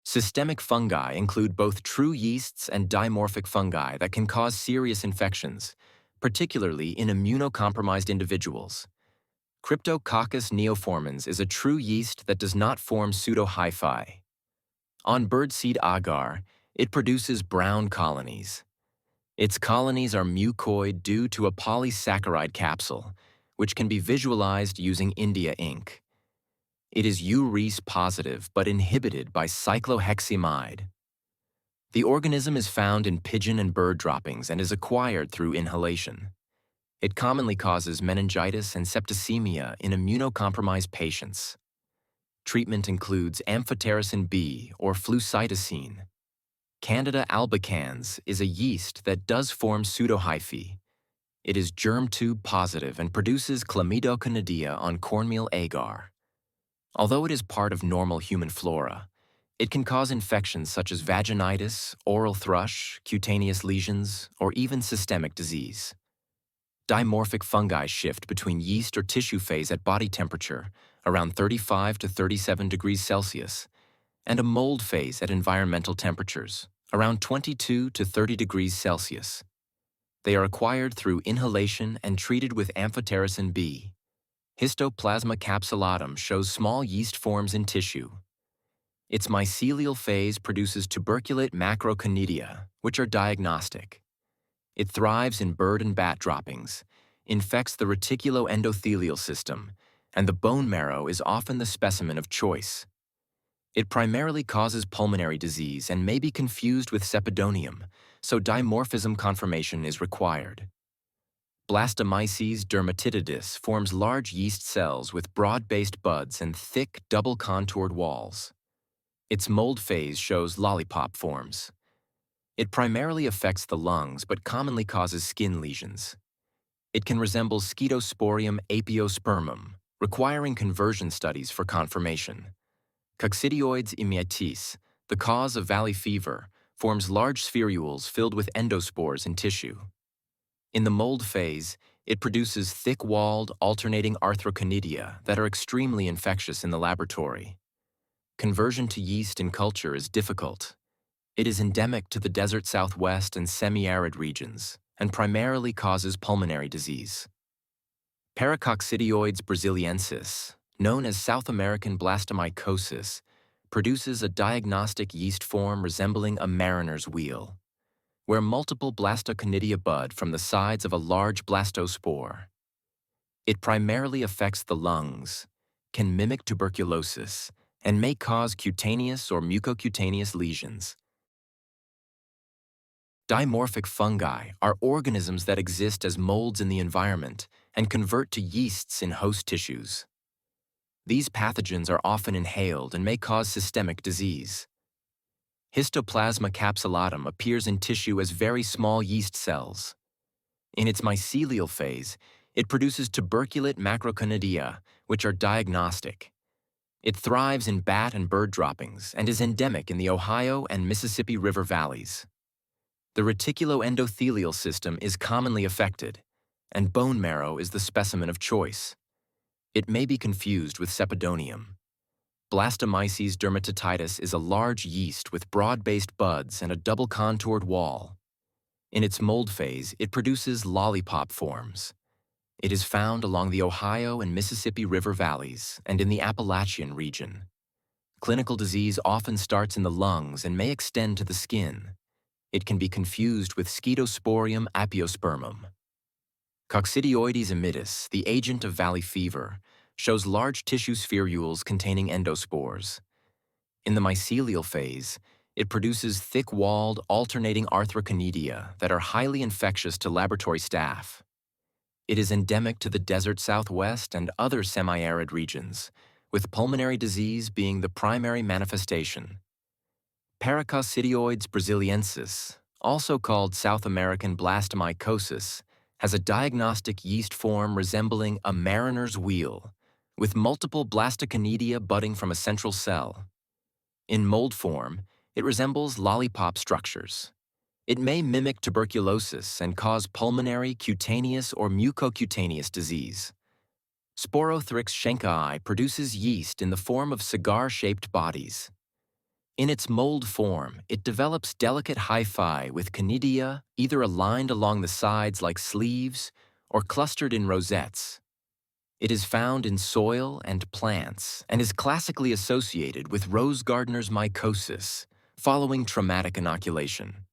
Systemic fungi include both true yeasts and dimorphic fungi that can cause serious infections, particularly in immunocompromised individuals. Cryptococcus neoformans is a true yeast that does not form pseudohyphae. On birdseed agar, it produces brown colonies. Its colonies are mucoid due to a polysaccharide capsule, which can be visualized using India ink. It is urese positive but inhibited by cycloheximide. The organism is found in pigeon and bird droppings and is acquired through inhalation. It commonly causes meningitis and septicemia in immunocompromised patients. Treatment includes amphotericin B or flucytosine. Candida albicans is a yeast that does form pseudohyphae. It is germ tube positive and produces chlamydoconidia on cornmeal agar. Although it is part of normal human flora, it can cause infections such as vaginitis, oral thrush, cutaneous lesions, or even systemic disease. Dimorphic fungi shift between yeast or tissue phase at body temperature, around 35 to 37 degrees Celsius, and a mold phase at environmental temperatures, around 22 to 30 degrees Celsius. They are acquired through inhalation and treated with amphotericin B. Histoplasma capsulatum shows small yeast forms in tissue. Its mycelial phase produces tuberculate macroconidia, which are diagnostic. It thrives in bird and bat droppings, infects the reticuloendothelial system, and the bone marrow is often the specimen of choice. It primarily causes pulmonary disease and may be confused with sepidonium, so dimorphism confirmation is required. Blastomyces dermatitidis forms large yeast cells with broad-based buds and thick, double-contoured walls. Its mold phase shows lollipop forms. It primarily affects the lungs but commonly causes skin lesions. It can resemble Scedosporium apiospermum, requiring conversion studies for confirmation. Coccidioides immiatis, the cause of valley fever, forms large spherules filled with endospores in tissue. In the mold phase, it produces thick-walled, alternating arthroconidia that are extremely infectious in the laboratory. Conversion to yeast in culture is difficult. It is endemic to the desert southwest and semi-arid regions, and primarily causes pulmonary disease. Paracoccidioides brasiliensis, known as South American Blastomyces, produces a diagnostic yeast form resembling a mariner's wheel, where multiple blastoconidia bud from the sides of a large blastospore. It primarily affects the lungs, can mimic tuberculosis, and may cause cutaneous or mucocutaneous lesions. Dimorphic fungi are organisms that exist as molds in the environment and convert to yeasts in host tissues. These pathogens are often inhaled and may cause systemic disease. Histoplasma capsulatum appears in tissue as very small yeast cells. In its mycelial phase, it produces tuberculate macroconidia, which are diagnostic. It thrives in bat and bird droppings and is endemic in the Ohio and Mississippi River valleys. The reticuloendothelial system is commonly affected, and bone marrow is the specimen of choice. It may be confused with sepidonium. Blastomyces dermatitidis is a large yeast with broad-based buds and a double-contoured wall. In its mold phase, it produces lollipop forms. It is found along the Ohio and Mississippi River valleys and in the Appalachian region. Clinical disease often starts in the lungs and may extend to the skin. It can be confused with Scedosporium apiospermum. Coccidioides immitis, the agent of valley fever, shows large tissue spherules containing endospores. In the mycelial phase, it produces thick-walled, alternating arthroconidia that are highly infectious to laboratory staff. It is endemic to the desert southwest and other semi-arid regions, with pulmonary disease being the primary manifestation. Paracoccidioides brasiliensis, also called South American Blastomyces, has a diagnostic yeast form resembling a mariner's wheel, with multiple blastoconidia budding from a central cell. In mold form, it resembles lollipop structures. It may mimic tuberculosis and cause pulmonary, cutaneous, or mucocutaneous disease. Sporothrix schenkii produces yeast in the form of cigar-shaped bodies. In its mold form, it develops delicate hyphae with conidia either aligned along the sides like sleeves or clustered in rosettes. It is found in soil and plants and is classically associated with rose gardener's mycosis following traumatic inoculation.